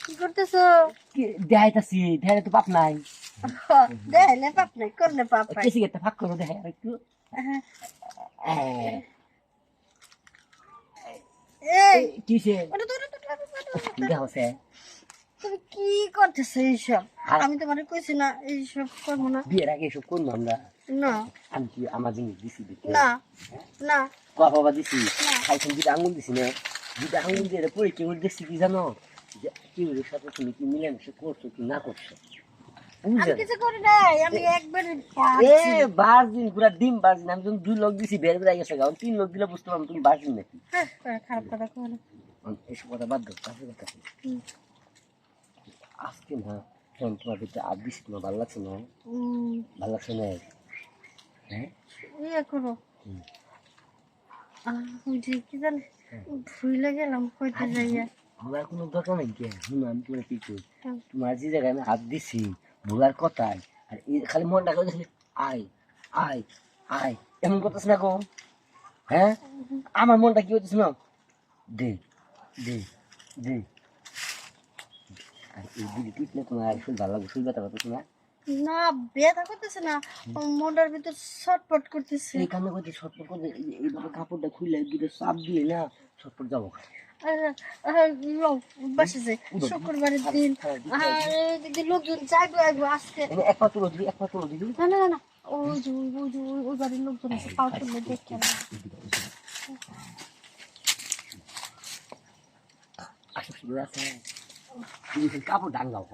কি করতেছো? দেখাইতাছি দেখাই তো পাপ নাই দেখাইলে পাপ নাই, করলে পাপ নাই। কেসি একটা ফাঁক করো দেখাই একটু এই কিসে ওটা তো, ওটা তো, ওটা তো, ওটা তো। দেখো সে তুমি কি করতেছো এইসব? আর- আমি তোমারে কইছি না এইসব করবো না। বিয়ের আগে এসব করবো আমরা না আমি কি আমার জিনিস দিছি দেখে না না কয়া বাবা দিছি না। খাইছেন দুটা আঙুল দিছি না দুটা আঙুল দিয়ে পরে কেউ দেখছি কি জানো যে কেউ সাথে তুমি কি মিলেমিশে করছো কি না করছো আমি কিছু করি নাই, আমি একবার এ বারদিন পুরা ডিম বারদিন আমি যখন 2 লোক দিছি বের বের গেছে গাও 3 লোক দিলে বুঝতে পারলাম তুমি বারদিন নাকি খারাপ কথা কো না। এসব কথা বাদ দাও কাছে কথা আজকে না ফোন তোমার ভিতরে আর দিছি তোমার ভালো লাগছে না ভালো লাগছে না হ্যাঁ ইয়ে করো, ওই যে কি জানি ভুলে গেলাম কইতে যাইয়া। ভোলার কোনো দরকার নেই কে শুনো আমি তোমার কি করি তোমার যে জায়গায় আমি হাত দিছি ভোলার কথায় আর এই খালি মনটা করে খালি আয় আয় আয় এমন করতেছ না গো হ্যাঁ আমার মনটা কি হচ্ছে না দে দে দে আর এই দিদি টিপলে তোমার আর শুল ভালো লাগবে শুল ব্যথা করতেছ না না ব্যথা করতেছে না, মনটার ভিতর ছটপট করতেছে। এই কামে করতে ছটপট করতে এইভাবে কাপড়টা খুলে দুটো চাপ দিলে না ছটপট যাবো বাসে যাই শুক্রবারের দিন, আর এদিকে লোকজন যাইবো আইবো আজকে। এক পা তুলো দিবি এক পা তুলো দিবি না না না না, ওই যে ওই বাড়ির লোকজন আছে, পাও তুললে দেখতে না। আশেপাশে আছে তুমি কাপড় ডাঙ্গাও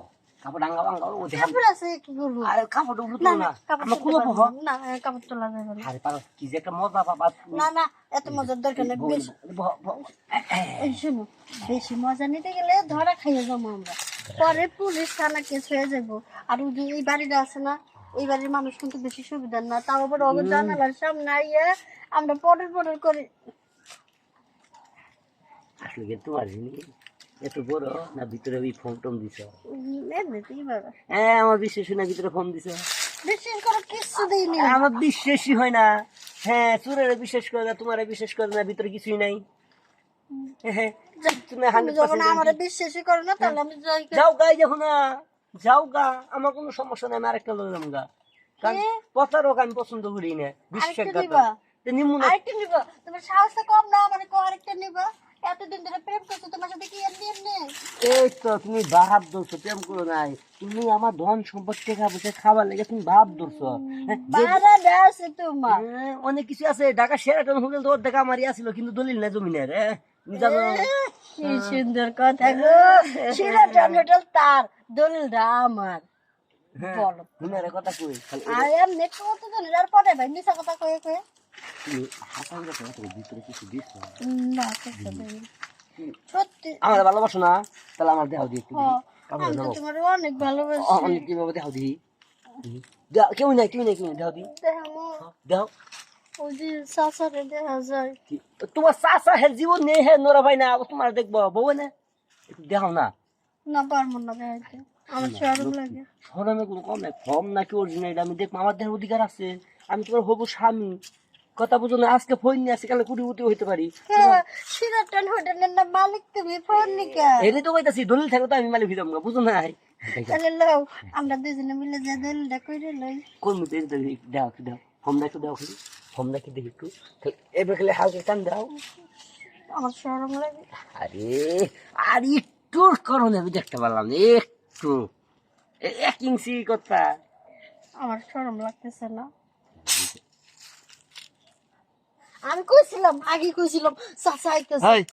কাপড় ডাঙ্গাও ডাঙ্গাও ও দেখে কাপড় আছে কি করবো? আরে কাপড় উঠলো না না কাপড় আমরা তুলতে খুলে পারবো বহ না, না কাপড় তোলা যাবে না। আরে পারো কি যে একটা মজা পাবা না না, এত মজার দরকার নেই। বেশি এই শোনো, বেশি মজা নিতে গেলে ধরা খাইয়ে যাবো আমরা, পরে পুলিশ থানা কেস হয়ে যাবো। আর ওই যে এই বাড়িটা আছে না, এই বাড়ির মানুষ কিন্তু বেশি সুবিধা না, তাও আবার অগর জানালার সামনে আইয়া আমরা পরের পরের করে। আসলে কি তোমার জিনিস এত বড় না ভিতরে ওই ফোন টোম দিছ এমনিতেই বাবা হ্যাঁ আমার বিশ্বাসই না ভিতরে ফোন দিছ বিশ্বাস করো কিচ্ছু দিইনি। আমার বিশ্বাসই হয় না হ্যাঁ চোরের বিশ্বাস করে না তোমার বিশ্বাস করে না ভিতরে কিছুই নাই হ্যাঁ তুমি তুমি যখন আমার বিশ্বাসই করো না তাহলে আমি যাই। যাও গাই দেখো না যাও গা আমার কোনো সমস্যা নাই আমি আরেকটা লইলাম গা কারণ প্রতারক আমি পছন্দ করি না আরেকটা নিবা? বিশ্বাসঘাতক নিমু না আরেকটা নিবা? তোমার সাহসটা কম না, মানে আরেকটা নিবা? এতদিন ধরে প্রেম করছো, তোমার সাথে কি এমনি এমনি? এই তো তুমি ভাব ধরছো প্রেম করো নাই তুমি আমার ধন সম্পদ টাকা পয়সা খাবার লেগে তুমি ভাব ধরছো বাড়া আছে তোমার। অনেক কিছু আছে ঢাকা সেরাটন হোটেল তো দেখা মারি আসছিল কিন্তু দলিল না জমিনের তুমি জানো কি সুন্দর কথা গো, সিরাটন হোটেল তার, দলিলটা আমার। বলো হুনারে কথা কই খালি আর এমনি কত দলিল, আর পরে ভাই মিশা কথা কয়ে কয়ে তুমি হাসান কথা তোর ভিতরে কিছু দিছ না কিছু দেয়নি। সত্যি আমার ভালোবাসো না তাহলে আমার দেহ দিয়ে একটু আমি তো তোমার অনেক ভালোবাসি। অনেক কিভাবে দেহ দি কেউ নাই তুই নাই কেউ দেহ দি দেখো দেহ ওই যে সাসারে দেখা যায়। তোমার চাষা হে জীবন নেই হে নোরা ভাই না তোমার দেখবো বউ না একটু দেখাও না না পারবো না দেখাইতে, আমার শরম লাগে। সরমে কোনো কম নাই ফর্ম নাকি অরিজিনাল আমি দেখবো আমার দেহের অধিকার আছে আমি তোমার হবু স্বামী কথা বুঝো না আজকে ফোন নিয়ে আসি কালে কুড়ি হইতে পারি সিরাটন হোটেলের না মালিক তুমি, ফোন নিকা এটাই তো কইতাছি দলিল থাকলে তো আমি মালিক হইতাম না বুঝো নাই তাহলে লও আমরা দুজনে মিলে যা দলিলটা কইরে লই। কোন মতো এটা দাও কি দাও ফর্ম নাকি দাও খালি ফর্ম নাকি দেখি একটু এবার খালি হালকা টান দাও আমার শরম লাগে। আরে আর একটু করোনা আমি দেখতে পারলাম না একটু 1 ইঞ্চি কথা আমার শরম লাগতেছে না। আমি কইছিলাম, আগে কইছিলাম চাচা আইতেছে।